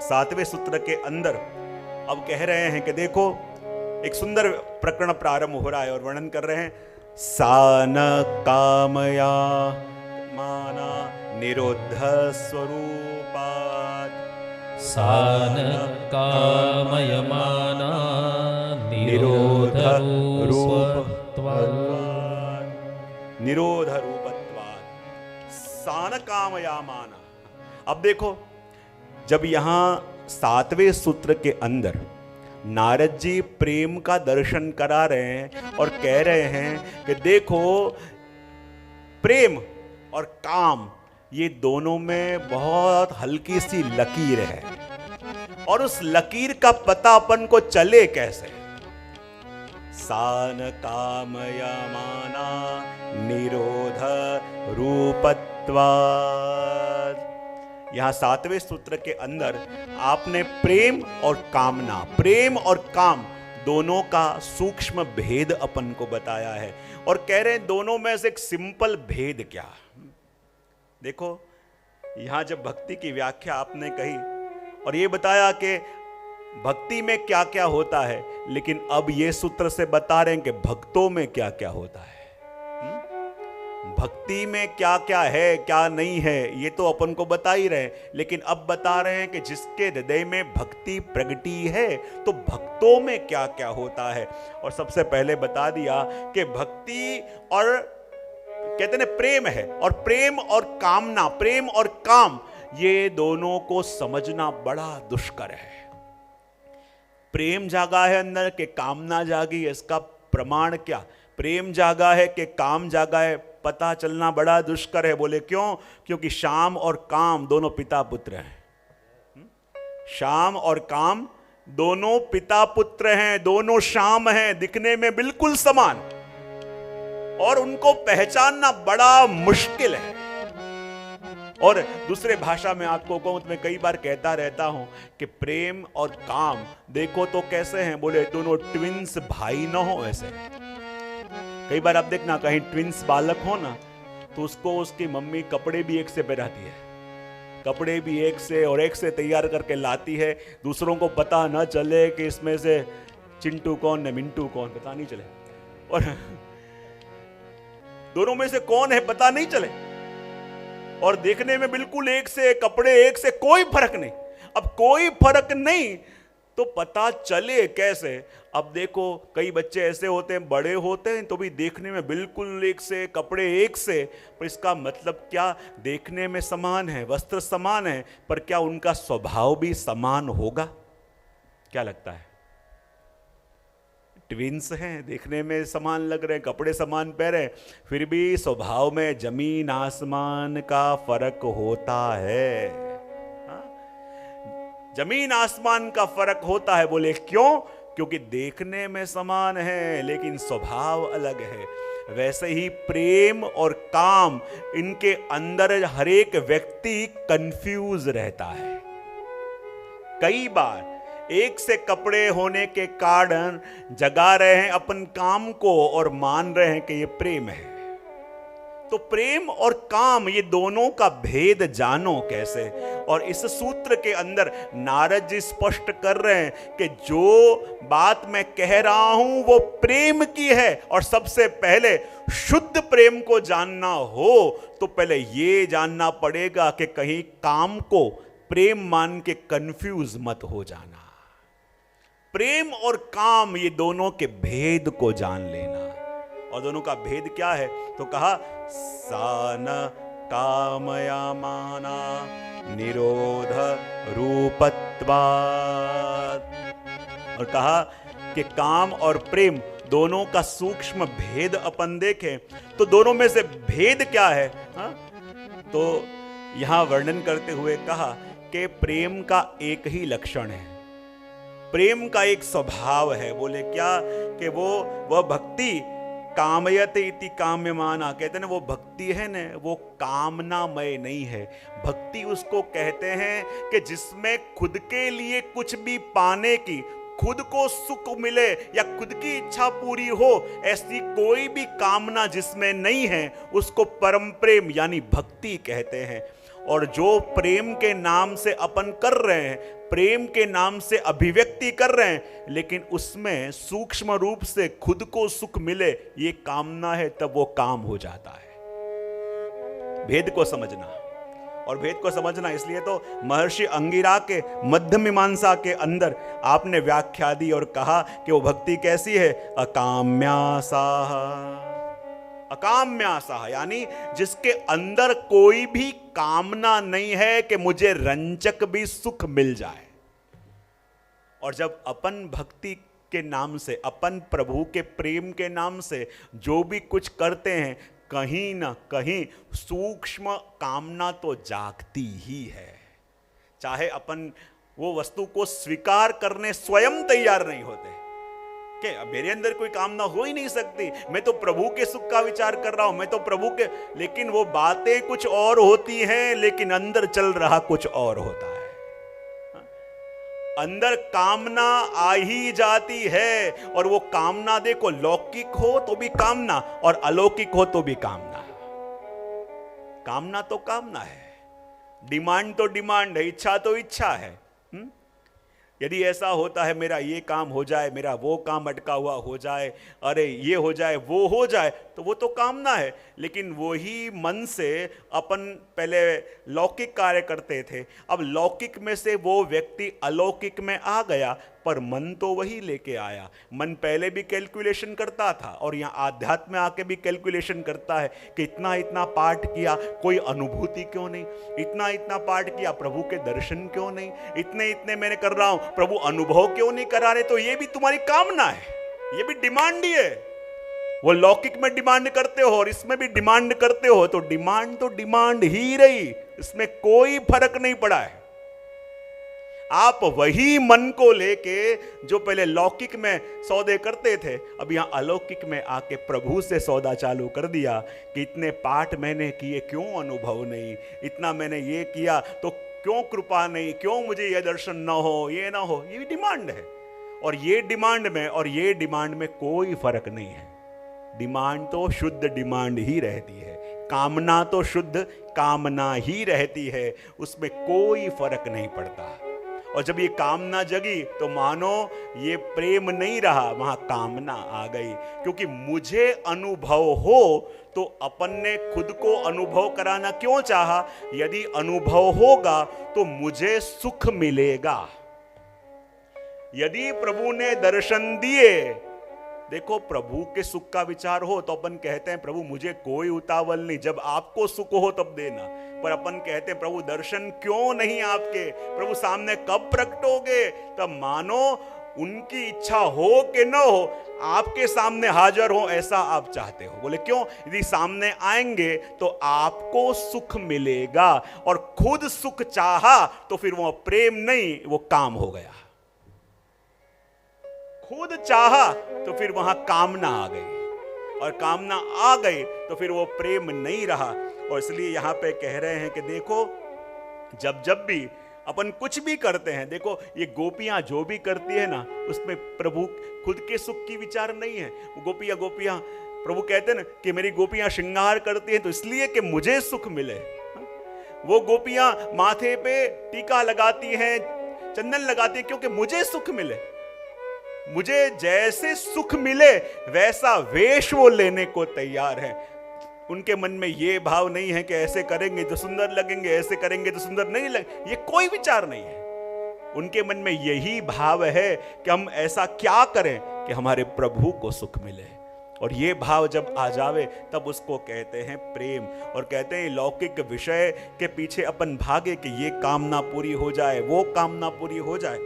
7वें सूत्र के अंदर अब कह रहे हैं कि देखो एक सुंदर प्रकरण प्रारंभ हो रहा है और वर्णन कर रहे हैं, सान कामया माना निरोध स्वरूपात्, सान कामयमाना निरोध रूपत्वात्, निरोध रूपत्वात्, सान कामयामाना। अब देखो जब यहां 7वें सूत्र के अंदर नारद जी प्रेम का दर्शन करा रहे हैं और कह रहे हैं कि देखो प्रेम और काम ये दोनों में बहुत हल्की सी लकीर है और उस लकीर का पता अपन को चले कैसे। सान कामयमाना निरोध रूपत्वात्। यहां 7वें सूत्र के अंदर आपने प्रेम और कामना, प्रेम और काम दोनों का सूक्ष्म भेद अपन को बताया है और कह रहे हैं दोनों में से एक सिंपल भेद क्या। देखो यहां जब भक्ति की व्याख्या आपने कही और ये बताया कि भक्ति में क्या क्या होता है, लेकिन अब ये सूत्र से बता रहे हैं कि भक्तों में क्या क्या होता है। भक्ति में क्या क्या है क्या नहीं है ये तो अपन को बता ही रहे, लेकिन अब बता रहे हैं कि जिसके हृदय में भक्ति प्रगटी है तो भक्तों में क्या क्या होता है। और सबसे पहले बता दिया कि भक्ति और कहते हैं प्रेम है, और प्रेम और कामना, प्रेम और काम ये दोनों को समझना बड़ा दुष्कर है। प्रेम जागा है अंदर के कामना जागी, इसका प्रमाण क्या। प्रेम जागा है कि काम जागा है, पता चलना बड़ा दुष्कर है। बोले क्यों? क्योंकि शाम और काम दोनों पिता पुत्र हैं। शाम और काम दोनों पिता पुत्र हैं, दोनों शाम हैं, दिखने में बिल्कुल समान, और उनको पहचानना बड़ा मुश्किल है। और दूसरे भाषा में आपको कहूं तो मैं कई बार कहता रहता हूं कि प्रेम और काम देखो तो कैसे हैं, बोले दोनों ट्विंस भाई ना हो ऐसे। कई बार आप देखना कहीं ट्विंस बालक हो ना तो उसको उसकी मम्मी कपड़े भी एक से पहनाती है, कपड़े भी एक से और एक से तैयार करके लाती है, दूसरों को पता न चले कि इसमें से चिंटू कौन है मिंटू कौन, पता नहीं चले, और दोनों में से कौन है पता नहीं चले, और देखने में बिल्कुल एक से, कपड़े एक से, कोई फर्क नहीं। अब कोई फर्क नहीं तो पता चले कैसे। अब देखो कई बच्चे ऐसे होते हैं, बड़े होते हैं तो भी देखने में बिल्कुल एक से, कपड़े एक से, पर इसका मतलब क्या? देखने में समान है, वस्त्र समान है, पर क्या उनका स्वभाव भी समान होगा? क्या लगता है? ट्विंस हैं, देखने में समान लग रहे हैं, कपड़े समान पहने, फिर भी स्वभाव में जमीन आसमान का फर्क होता है। जमीन आसमान का फर्क होता है। बोले क्यों? क्योंकि देखने में समान है लेकिन स्वभाव अलग है। वैसे ही प्रेम और काम, इनके अंदर हर एक व्यक्ति कंफ्यूज रहता है। कई बार एक से कपड़े होने के कारण जगा रहे हैं अपन काम को और मान रहे हैं कि ये प्रेम है। तो प्रेम और काम ये दोनों का भेद जानो कैसे। और इस सूत्र के अंदर नारद जी स्पष्ट कर रहे हैं कि जो बात मैं कह रहा हूं वो प्रेम की है, और सबसे पहले शुद्ध प्रेम को जानना हो तो पहले ये जानना पड़ेगा कि कहीं काम को प्रेम मान के कंफ्यूज मत हो जाना। प्रेम और काम ये दोनों के भेद को जान लेना। और दोनों का भेद क्या है? तो कहा सान कामयामाना निरोध रूपत्वात्। और कहा कि काम और प्रेम दोनों का सूक्ष्म भेद अपन देखें तो दोनों में से भेद क्या है? तो यहां वर्णन करते हुए कहा कि प्रेम का एक ही लक्षण है, प्रेम का एक स्वभाव है। बोले क्या? कि वह भक्ति कामयते इति काम्यमाना, कहते हैं ना, वो भक्ति है ना, वो कामनामय नहीं है। भक्ति उसको कहते हैं कि जिसमें खुद के लिए कुछ भी पाने की, खुद को सुख मिले या खुद की इच्छा पूरी हो, ऐसी कोई भी कामना जिसमें नहीं है उसको परम प्रेम यानी भक्ति कहते हैं। और जो प्रेम के नाम से अपन कर रहे हैं, प्रेम के नाम से अभिव्यक्ति कर रहे हैं, लेकिन उसमें सूक्ष्म रूप से खुद को सुख मिले, ये कामना है, तब वो काम हो जाता है। भेद को समझना, और भेद को समझना इसलिए तो महर्षि अंगिरा के मध्य मीमांसा के अंदर आपने व्याख्या दी और कहा कि वो भक्ति कैसी है, अकाम्यासाह। अकाम्यासाह यानी जिसके अंदर कोई भी कामना नहीं है कि मुझे रंचक भी सुख मिल जाए। और जब अपन भक्ति के नाम से, अपन प्रभु के प्रेम के नाम से जो भी कुछ करते हैं, कहीं ना कहीं सूक्ष्म कामना तो जागती ही है। चाहे अपन वो वस्तु को स्वीकार करने स्वयं तैयार नहीं होते कि मेरे अंदर कोई कामना हो ही नहीं सकती, मैं तो प्रभु के सुख का विचार कर रहा हूं, मैं तो प्रभु के, लेकिन वो बातें कुछ और होती हैं, लेकिन अंदर चल रहा कुछ और होता है। अंदर कामना आ ही जाती है, और वो कामना देखो, लौकिक हो तो भी कामना और अलौकिक हो तो भी कामना। कामना तो कामना है, डिमांड तो डिमांड है, इच्छा तो इच्छा है। यदि ऐसा होता है मेरा ये काम हो जाए, मेरा वो काम अटका हुआ हो जाए, अरे ये हो जाए वो हो जाए, तो वो तो कामना है। लेकिन वही मन से अपन पहले लौकिक कार्य करते थे, अब लौकिक में से वो व्यक्ति अलौकिक में आ गया, पर मन तो वही लेके आया। मन पहले भी कैलकुलेशन करता था और यहाँ आध्यात्म में आके भी कैलकुलेशन करता है कि इतना इतना पाठ किया, कोई अनुभूति क्यों नहीं, इतना इतना पाठ किया, प्रभु के दर्शन क्यों नहीं, इतने इतने मैंने कर रहा हूं, प्रभु अनुभव क्यों नहीं करा रहे। तो ये भी तुम्हारी कामना है, ये भी डिमांड ही है। वो लौकिक में डिमांड करते हो और इसमें भी डिमांड करते हो, तो डिमांड ही रही, इसमें कोई फर्क नहीं पड़ा है। आप वही मन को लेके जो पहले लौकिक में सौदे करते थे, अब यहां अलौकिक में आके प्रभु से सौदा चालू कर दिया कि इतने पाठ मैंने किए, क्यों अनुभव नहीं, इतना मैंने ये किया तो क्यों कृपा नहीं, क्यों मुझे ये दर्शन ना हो, ये ना हो। ये डिमांड है, और ये डिमांड में और ये डिमांड में कोई फर्क नहीं है। डिमांड तो शुद्ध डिमांड ही रहती है, कामना तो शुद्ध कामना ही रहती है, उसमें कोई फर्क नहीं पड़ता। और जब ये कामना जगी तो मानो ये प्रेम नहीं रहा, वहां कामना आ गई। क्योंकि मुझे अनुभव हो तो अपन ने खुद को अनुभव कराना क्यों चाहा? यदि अनुभव होगा तो मुझे सुख मिलेगा। यदि प्रभु ने दर्शन दिए, देखो प्रभु के सुख का विचार हो तो अपन कहते हैं प्रभु मुझे कोई उतावल नहीं, जब आपको सुख हो तब देना। पर अपन कहते हैं प्रभु दर्शन क्यों नहीं आपके, प्रभु सामने कब प्रकटोगे? तब मानो उनकी इच्छा हो कि न हो, आपके सामने हाजिर हो ऐसा आप चाहते हो। बोले क्यों? यदि सामने आएंगे तो आपको सुख मिलेगा, और खुद सुख चाहा तो फिर वो प्रेम नहीं, वो काम हो गया। खुद चाहा तो फिर वहां कामना आ गई, और कामना आ गई तो फिर वो प्रेम नहीं रहा। और इसलिए यहां पे कह रहे हैं कि देखो जब जब भी अपन कुछ भी करते हैं, देखो ये गोपियां जो भी करती है ना, उसमें प्रभु खुद के सुख की विचार नहीं है। गोपियां प्रभु कहते हैं ना कि मेरी गोपियां श्रृंगार करती हैं तो इसलिए कि मुझे सुख मिले। वो गोपियां माथे पे टीका लगाती हैं, चंदन लगाती हैं क्योंकि मुझे सुख मिले। मुझे जैसे सुख मिले वैसा वेश वो लेने को तैयार है। उनके मन में ये भाव नहीं है कि ऐसे करेंगे तो सुंदर लगेंगे, ऐसे करेंगे तो सुंदर नहीं लगेंगे, ये कोई विचार नहीं है। उनके मन में यही भाव है कि हम ऐसा क्या करें कि हमारे प्रभु को सुख मिले। और ये भाव जब आ जावे तब उसको कहते हैं प्रेम। और कहते हैं लौकिक विषय के पीछे अपन भागे कि ये कामना पूरी हो जाए, वो कामना पूरी हो जाए।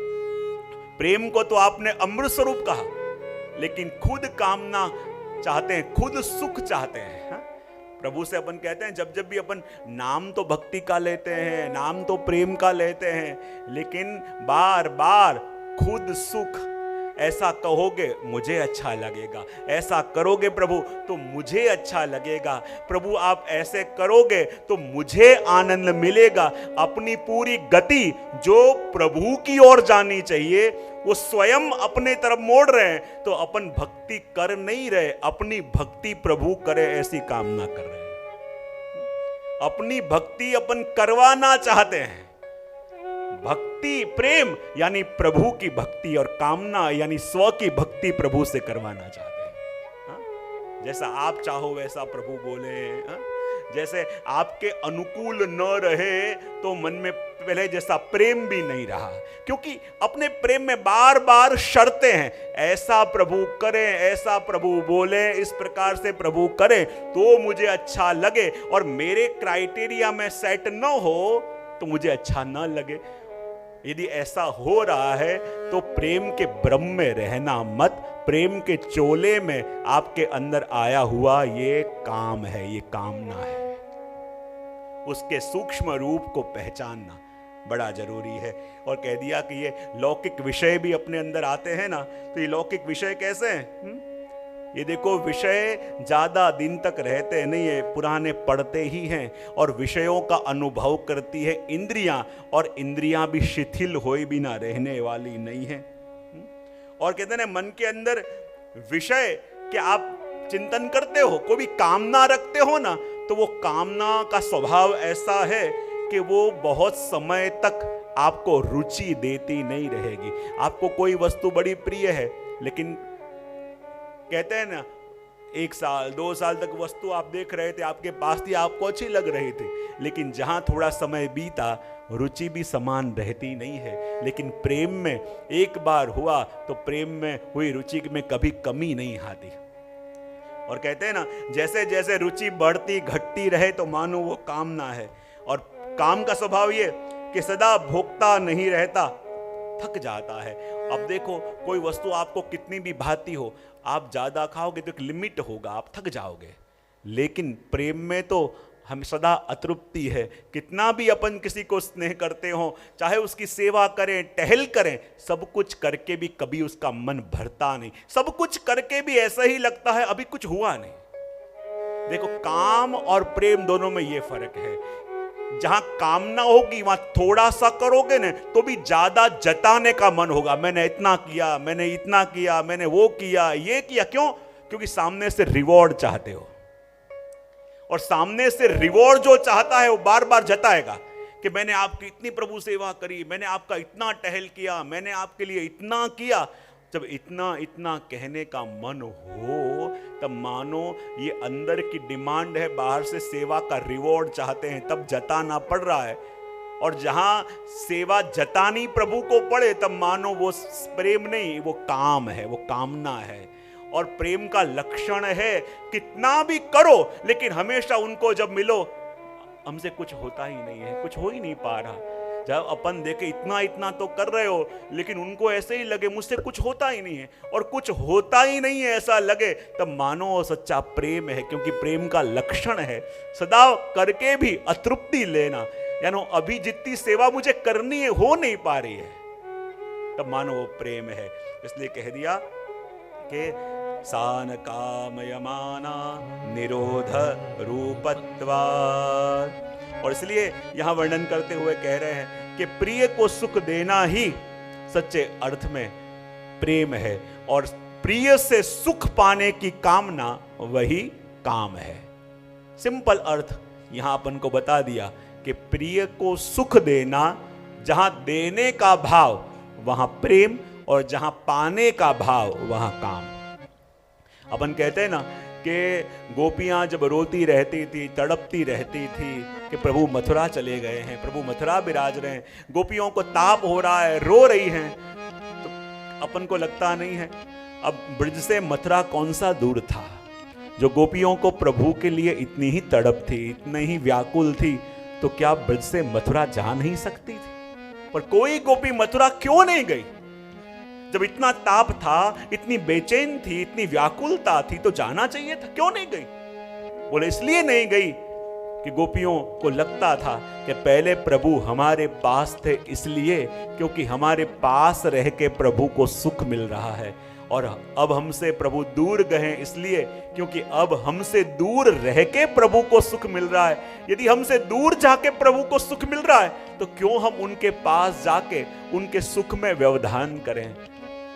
प्रेम को तो आपने अमृत स्वरूप कहा, लेकिन खुद कामना चाहते हैं, खुद सुख चाहते हैं। हा? प्रभु से अपन कहते हैं जब जब भी अपन नाम तो भक्ति का लेते हैं, नाम तो प्रेम का लेते हैं, लेकिन बार बार खुद सुख, ऐसा कहोगे मुझे अच्छा लगेगा, ऐसा करोगे प्रभु तो मुझे अच्छा लगेगा, प्रभु आप ऐसे करोगे तो मुझे आनंद मिलेगा। अपनी पूरी गति जो प्रभु की ओर जानी चाहिए वो स्वयं अपने तरफ मोड़ रहे हैं, तो अपन भक्ति कर नहीं रहे, अपनी भक्ति प्रभु करे ऐसी कामना कर रहे हैं। अपनी भक्ति अपन करवाना चाहते हैं। भक्ति प्रेम यानी प्रभु की भक्ति, और कामना यानी स्व की भक्ति प्रभु से करवाना चाहते हैं। हाँ? जैसा आप चाहो वैसा प्रभु बोले। हाँ? जैसे आपके अनुकूल न रहे तो मन में पहले जैसा प्रेम भी नहीं रहा, क्योंकि अपने प्रेम में बार बार शर्तें हैं। ऐसा प्रभु करें, ऐसा प्रभु बोले, इस प्रकार से प्रभु करें तो मुझे अच्छा लगे, और मेरे क्राइटेरिया में सेट न हो तो मुझे अच्छा न लगे। यदि ऐसा हो रहा है तो प्रेम के ब्रह्म में रहना मत, प्रेम के चोले में आपके अंदर आया हुआ ये काम है, ये कामना है। उसके सूक्ष्म रूप को पहचानना बड़ा जरूरी है। और कह दिया कि ये लौकिक विषय भी अपने अंदर आते हैं ना, तो ये लौकिक विषय कैसे हैं? ये देखो, विषय ज्यादा दिन तक रहते नहीं है, पुराने पढ़ते ही हैं, और विषयों का अनुभव करती है इंद्रियां, और इंद्रियां भी शिथिल होए बिना रहने वाली नहीं है। और कहते हैं मन के अंदर विषय के आप चिंतन करते हो, कोई भी कामना रखते हो ना, तो वो कामना का स्वभाव ऐसा है कि वो बहुत समय तक आपको रुचि देती नहीं रहेगी। आपको कोई वस्तु बड़ी प्रिय है, लेकिन कहते हैं ना, 1 साल 2 साल तक वस्तु आप देख रहे थे, आपके पास थी, आपको अच्छी लग रही थी, लेकिन जहां थोड़ा समय बीता रुचि भी समान रहती नहीं है। लेकिन प्रेम में एक बार हुआ तो प्रेम में हुई रुचि में कभी कमी नहीं आती। और कहते हैं ना, जैसे जैसे रुचि बढ़ती घटती रहे तो मानो वो कामना है। और काम का स्वभाव ये कि सदा भोगता नहीं रहता, थक जाता है। अब देखो, कोई वस्तु आपको कितनी भी भाती हो, आप ज्यादा खाओगे तो एक लिमिट होगा, आप थक जाओगे। लेकिन प्रेम में तो हम सदा अतृप्ति है। कितना भी अपन किसी को स्नेह करते हो, चाहे उसकी सेवा करें, टहल करें, सब कुछ करके भी कभी उसका मन भरता नहीं। सब कुछ करके भी ऐसा ही लगता है अभी कुछ हुआ नहीं। देखो, काम और प्रेम दोनों में ये फर्क है। जहां कामना होगी वहां थोड़ा सा करोगे ना तो भी ज्यादा जताने का मन होगा। मैंने इतना किया, मैंने इतना किया, मैंने वो किया, ये किया। क्यों? क्योंकि सामने से रिवॉर्ड चाहते हो, और सामने से रिवॉर्ड जो चाहता है वो बार बार जताएगा कि मैंने आपकी इतनी प्रभु सेवा करी, मैंने आपका इतना टहल किया, मैंने आपके लिए इतना किया। जब इतना इतना कहने का मन हो तब मानो ये अंदर की डिमांड है, बाहर से सेवा का रिवॉर्ड चाहते हैं, तब जताना पड़ रहा है। और जहां सेवा जतानी प्रभु को पड़े तब मानो वो प्रेम नहीं, वो काम है, वो कामना है। और प्रेम का लक्षण है कितना भी करो, लेकिन हमेशा उनको जब मिलो, हमसे कुछ होता ही नहीं है, कुछ हो ही नहीं पा रहा। जब अपन देखे इतना इतना तो कर रहे हो, लेकिन उनको ऐसे ही लगे मुझसे कुछ होता ही नहीं है, और कुछ होता ही नहीं है ऐसा लगे, तब मानो सच्चा प्रेम है। क्योंकि प्रेम का लक्षण है सदा करके भी अतृप्ति लेना, यानी अभी जितनी सेवा मुझे करनी है हो नहीं पा रही है, तब मानो वो प्रेम है। इसलिए कह दिया कि सान कामयमाना निरोध रूपत्वात्। और इसलिए यहां वर्णन करते हुए कह रहे हैं कि प्रिय को सुख देना ही सच्चे अर्थ में प्रेम है, और प्रिय से सुख पाने की कामना वही काम है। सिंपल अर्थ यहां अपन को बता दिया कि प्रिय को सुख देना, जहां देने का भाव वहां प्रेम, और जहां पाने का भाव वहां काम। अपन कहते हैं ना कि गोपियां जब रोती रहती थी, तड़पती रहती थी कि प्रभु मथुरा चले गए हैं, प्रभु मथुरा विराज रहे हैं, गोपियों को ताप हो रहा है, रो रही हैं, तो अपन को लगता नहीं है अब ब्रज से मथुरा कौन सा दूर था। जो गोपियों को प्रभु के लिए इतनी ही तड़प थी, इतनी ही व्याकुल थी, तो क्या ब्रज से मथुरा जा नहीं सकती थी? पर कोई गोपी मथुरा क्यों नहीं गई? जब इतना ताप था, इतनी बेचैन थी, इतनी व्याकुलता थी, तो जाना चाहिए था, क्यों नहीं गई? बोले इसलिए नहीं गई कि गोपियों को लगता था कि पहले प्रभु हमारे पास थे, इसलिए क्योंकि हमारे पास रह के प्रभु को सुख मिल रहा है, और अब हमसे प्रभु दूर गए इसलिए क्योंकि अब हमसे दूर रह के प्रभु को सुख मिल रहा है। यदि हमसे दूर जाके प्रभु को सुख मिल रहा है तो क्यों हम उनके पास जाके उनके सुख में व्यवधान करें?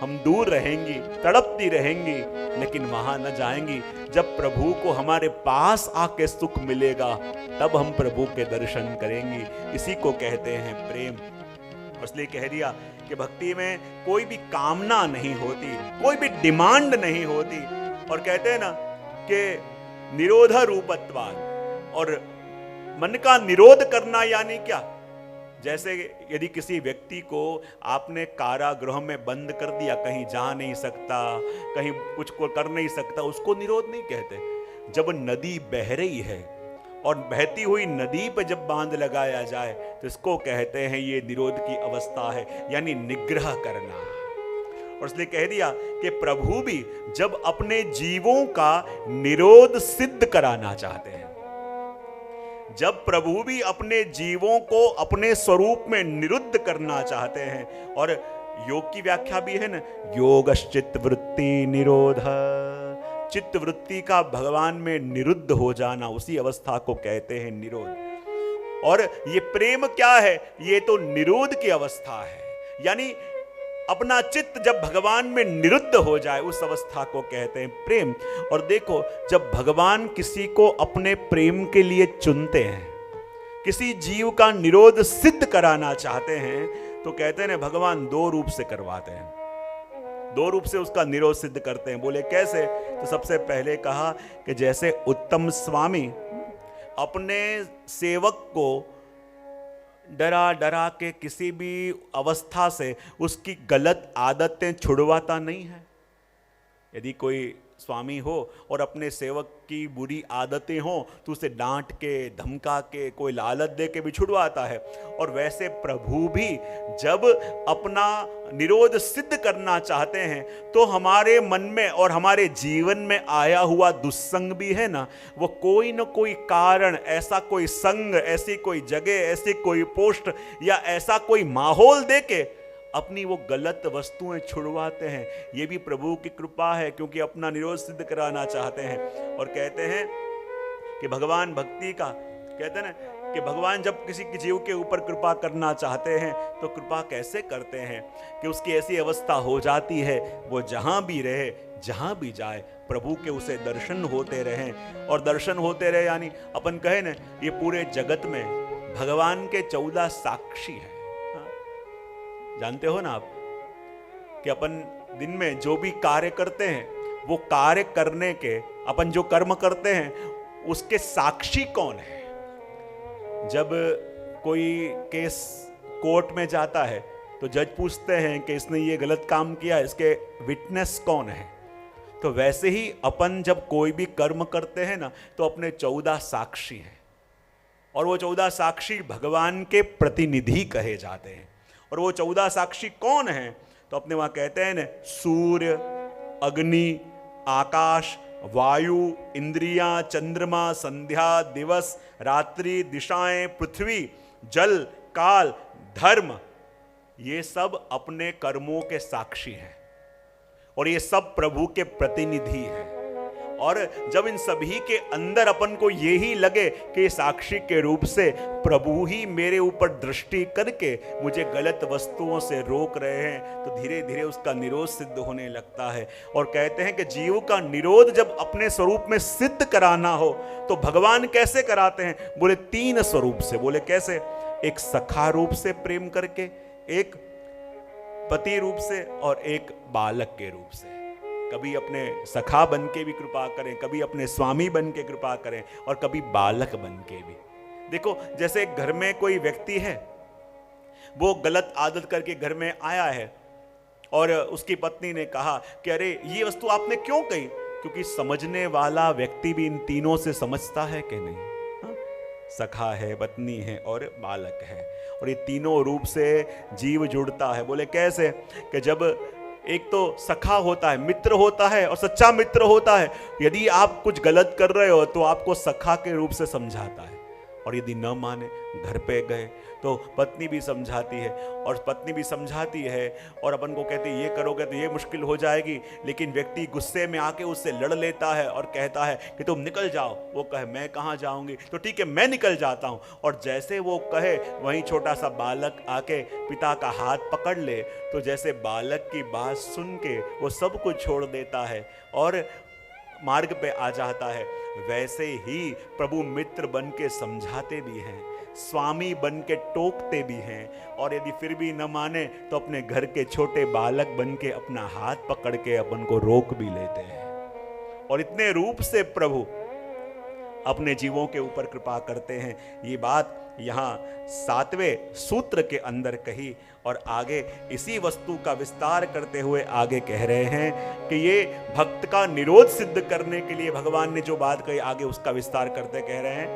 हम दूर रहेंगी, तड़पती रहेंगी, लेकिन वहां न जाएंगी। जब प्रभु को हमारे पास आके सुख मिलेगा, तब हम प्रभु के दर्शन करेंगी। इसी को कहते हैं प्रेम। इसलिए कह दिया कि भक्ति में कोई भी कामना नहीं होती, कोई भी डिमांड नहीं होती। और कहते हैं ना कि निरोध रूपत्वाद, और मन का निरोध करना यानी क्या? जैसे यदि किसी व्यक्ति को आपने कारागृह में बंद कर दिया, कहीं जा नहीं सकता, कहीं कुछ को कर नहीं सकता, उसको निरोध नहीं कहते। जब नदी बह रही है और बहती हुई नदी पर जब बांध लगाया जाए तो इसको कहते हैं ये निरोध की अवस्था है, यानी निग्रह करना। और इसलिए कह दिया कि प्रभु भी जब अपने जीवों का निरोध सिद्ध कराना चाहते हैं, जब प्रभु भी अपने जीवों को अपने स्वरूप में निरुद्ध करना चाहते हैं, और योग की व्याख्या भी है ना, योगश्चित्त वृत्ति निरोध, चित्त वृत्ति का भगवान में निरुद्ध हो जाना, उसी अवस्था को कहते हैं निरोध। और ये प्रेम क्या है? ये तो निरोध की अवस्था है, यानी अपना चित्त जब भगवान में निरुद्ध हो जाए, उस अवस्था को कहते हैं प्रेम। और देखो, जब भगवान किसी को अपने प्रेम के लिए चुनते हैं, किसी जीव का निरोध सिद्ध कराना चाहते हैं, तो कहते हैं भगवान दो रूप से करवाते हैं, दो रूप से उसका निरोध सिद्ध करते हैं। बोले कैसे? तो सबसे पहले कहा कि जैसे उत्तम स्वामी अपने सेवक को डरा डरा के किसी भी अवस्था से उसकी गलत आदतें छुड़वाता नहीं है। यदि कोई स्वामी हो और अपने सेवक की बुरी आदतें हो तो उसे डांट के, धमका के, कोई लालच दे के भी छुड़वाता है। और वैसे प्रभु भी जब अपना निरोध सिद्ध करना चाहते हैं, तो हमारे मन में और हमारे जीवन में आया हुआ दुस्संग भी है ना, वो कोई न कोई कारण, ऐसा कोई संग, ऐसी कोई जगह, ऐसी कोई पोस्ट या ऐसा कोई माहौल दे के अपनी वो गलत वस्तुएं छुड़वाते हैं। ये भी प्रभु की कृपा है, क्योंकि अपना निरोध सिद्ध कराना चाहते हैं। और कहते हैं कि भगवान भक्ति का, कहते हैं ना कि भगवान जब किसी के जीव के ऊपर कृपा करना चाहते हैं तो कृपा कैसे करते हैं कि उसकी ऐसी अवस्था हो जाती है, वो जहां भी रहे, जहां भी जाए, प्रभु के उसे दर्शन होते रहें। और दर्शन होते रहे यानी अपन कहे ना, ये पूरे जगत में भगवान के 14 साक्षी हैं। जानते हो ना आप कि अपन दिन में जो भी कार्य करते हैं, वो कार्य करने के, अपन जो कर्म करते हैं, उसके साक्षी कौन है? जब कोई केस कोर्ट में जाता है तो जज पूछते हैं कि इसने ये गलत काम किया, इसके विटनेस कौन है? तो वैसे ही अपन जब कोई भी कर्म करते हैं ना, तो अपने 14 साक्षी हैं, और वो 14 साक्षी भगवान के प्रतिनिधि कहे जाते हैं। और वो 14 साक्षी कौन हैं? तो अपने वहां कहते हैं ना, सूर्य, अग्नि, आकाश, वायु, इंद्रियां, चंद्रमा, संध्या, दिवस, रात्रि, दिशाएं, पृथ्वी, जल, काल, धर्म, ये सब अपने कर्मों के साक्षी हैं, और ये सब प्रभु के प्रतिनिधि हैं। और जब इन सभी के अंदर अपन को यही लगे कि साक्षी के रूप से प्रभु ही मेरे ऊपर दृष्टि करके मुझे गलत वस्तुओं से रोक रहे हैं, तो धीरे धीरे उसका निरोध सिद्ध होने लगता है। और कहते हैं कि जीव का निरोध जब अपने स्वरूप में सिद्ध कराना हो तो भगवान कैसे कराते हैं? बोले 3 स्वरूप से। बोले कैसे? एक सखा रूप से प्रेम करके, एक पति रूप से, और एक बालक के रूप से। कभी अपने सखा बन के भी कृपा करें, कभी अपने स्वामी बन के कृपा करें, और कभी बालक बन के भी। देखो, जैसे घर में कोई व्यक्ति है, वो गलत आदत करके घर में आया है, और उसकी पत्नी ने कहा कि अरे ये वस्तु आपने क्यों कही? क्योंकि समझने वाला व्यक्ति भी इन तीनों से समझता है कि नहीं, सखा है, पत्नी है और बालक है, और ये तीनों रूप से जीव जुड़ता है। बोले कैसे? कि जब एक तो सखा होता है, मित्र होता है, और सच्चा मित्र होता है। यदि आप कुछ गलत कर रहे हो तो आपको सखा के रूप से समझाता है, और यदि न माने, घर पे गए तो पत्नी भी समझाती है और अपन को कहती है ये करोगे तो ये मुश्किल हो जाएगी, लेकिन व्यक्ति गुस्से में आके उससे लड़ लेता है और कहता है कि तुम निकल जाओ। वो कहे मैं कहाँ जाऊंगी, तो ठीक है मैं निकल जाता हूँ। और जैसे वो कहे वहीं छोटा सा बालक आके पिता का हाथ पकड़ ले, तो जैसे बालक की बात सुन के वो सब कुछ छोड़ देता है और मार्ग पे आ जाता है, वैसे ही प्रभु मित्र बन के समझाते भी हैं, स्वामी बन के टोकते भी हैं, और यदि फिर भी न माने तो अपने घर के छोटे बालक बन के अपना हाथ पकड़ के अपन को रोक भी लेते हैं। और इतने रूप से प्रभु अपने जीवों के ऊपर कृपा करते हैं। ये बात यहाँ 7वें सूत्र के अंदर कही, और आगे इसी वस्तु का विस्तार करते हुए आगे कह रहे हैं कि ये भक्त का निरोध सिद्ध करने के लिए भगवान ने जो बात कही, आगे उसका विस्तार करते कह रहे हैं